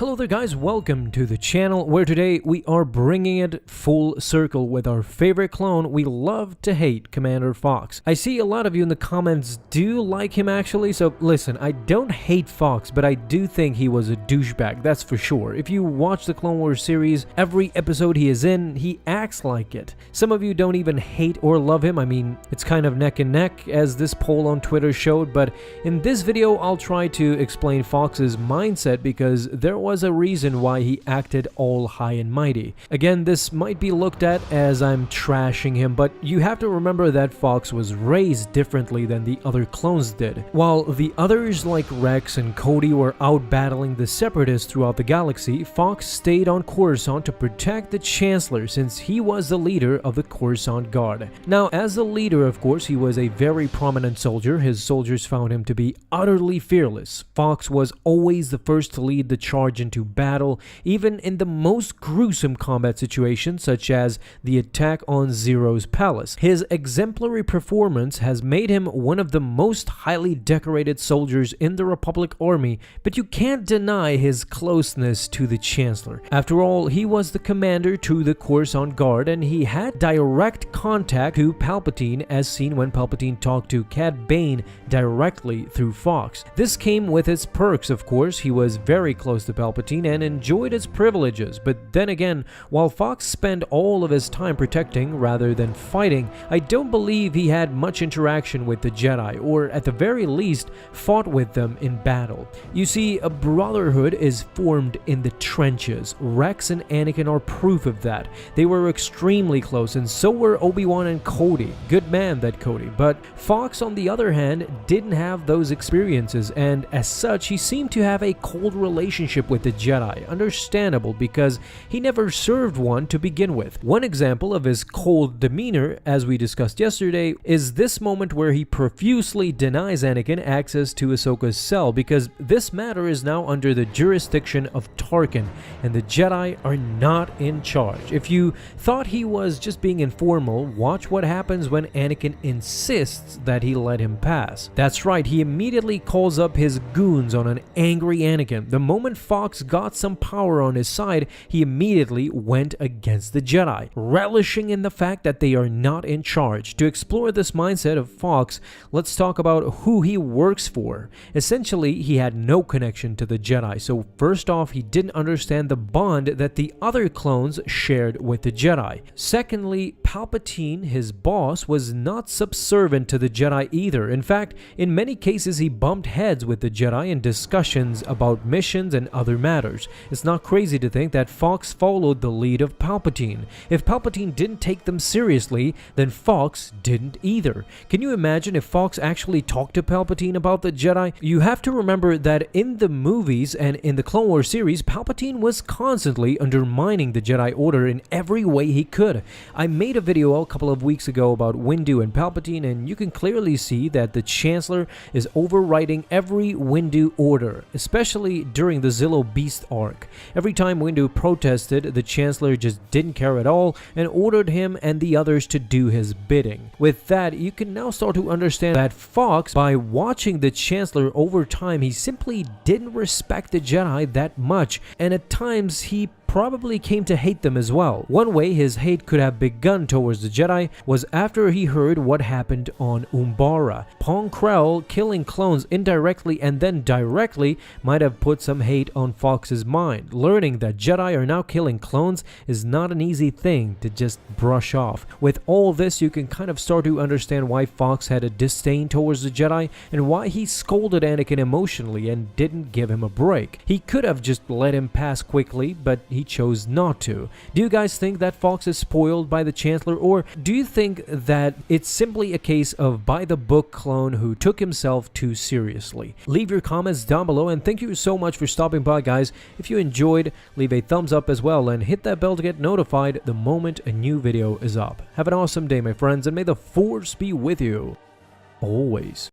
Hello there guys, welcome to the channel where today we are bringing it full circle with our favorite clone we love to hate, Commander Fox. I see a lot of you in the comments do like him actually, so listen, I don't hate Fox, but I do think he was a douchebag, that's for sure. If you watch the Clone Wars series, every episode he is in, he acts like it. Some of you don't even hate or love him, I mean, it's kind of neck and neck as this poll on Twitter showed, but in this video I'll try to explain Fox's mindset because there was a reason why he acted all high and mighty. Again, this might be looked at as I'm trashing him, but you have to remember that Fox was raised differently than the other clones did. While the others like Rex and Cody were out battling the Separatists throughout the galaxy, Fox stayed on Coruscant to protect the Chancellor since he was the leader of the Coruscant Guard. Now, as the leader, of course, he was a very prominent soldier. His soldiers found him to be utterly fearless. Fox was always the first to lead the charge into battle, even in the most gruesome combat situations such as the attack on Zero's palace. His exemplary performance has made him one of the most highly decorated soldiers in the Republic Army, but you can't deny his closeness to the Chancellor. After all, he was the commander to the Coruscant Guard and he had direct contact to Palpatine, as seen when Palpatine talked to Cad Bane directly through Fox. This came with its perks, of course. He was very close to Palpatine and enjoyed its privileges, but then again, while Fox spent all of his time protecting rather than fighting, I don't believe he had much interaction with the Jedi, or at the very least, fought with them in battle. You see, a brotherhood is formed in the trenches. Rex and Anakin are proof of that. They were extremely close, and so were Obi-Wan and Cody. Good man, that Cody. But Fox, on the other hand, didn't have those experiences, and as such, he seemed to have a cold relationship with the Jedi. Understandable, because he never served one to begin with. One example of his cold demeanor, as we discussed yesterday, is this moment where he profusely denies Anakin access to Ahsoka's cell because this matter is now under the jurisdiction of Tarkin, and the Jedi are not in charge. If you thought he was just being informal, watch what happens when Anakin insists that he let him pass. That's right, he immediately calls up his goons on an angry Anakin. The moment Fox got some power on his side, he immediately went against the Jedi, relishing in the fact that they are not in charge. To explore this mindset of Fox, let's talk about who he works for. Essentially, he had no connection to the Jedi, so first off, he didn't understand the bond that the other clones shared with the Jedi. Secondly, Palpatine, his boss, was not subservient to the Jedi either. In fact, in many cases, he bumped heads with the Jedi in discussions about missions and other matters. It's not crazy to think that Fox followed the lead of Palpatine. If Palpatine didn't take them seriously, then Fox didn't either. Can you imagine if Fox actually talked to Palpatine about the Jedi? You have to remember that in the movies and in the Clone Wars series, Palpatine was constantly undermining the Jedi Order in every way he could. I made a video a couple of weeks ago about Windu and Palpatine, and you can clearly see that the Chancellor is overriding every Windu order, especially during the Zillo Beast arc. Every time Windu protested, the Chancellor just didn't care at all and ordered him and the others to do his bidding. With that, you can now start to understand that Fox, by watching the Chancellor over time, he simply didn't respect the Jedi that much, and at times he probably came to hate them as well. One way his hate could have begun towards the Jedi was after he heard what happened on Umbara. Pong Krell killing clones indirectly and then directly might have put some hate on Fox's mind. Learning that Jedi are now killing clones is not an easy thing to just brush off. With all this, you can kind of start to understand why Fox had a disdain towards the Jedi and why he scolded Anakin emotionally and didn't give him a break. He could have just let him pass quickly, but he chose not to. Do you guys think that Fox is spoiled by the Chancellor, or do you think that it's simply a case of by-the-book clone who took himself too seriously? Leave your comments down below, and thank you so much for stopping by, guys. If you enjoyed, leave a thumbs up as well, and hit that bell to get notified the moment a new video is up. Have an awesome day, my friends, and may the Force be with you always.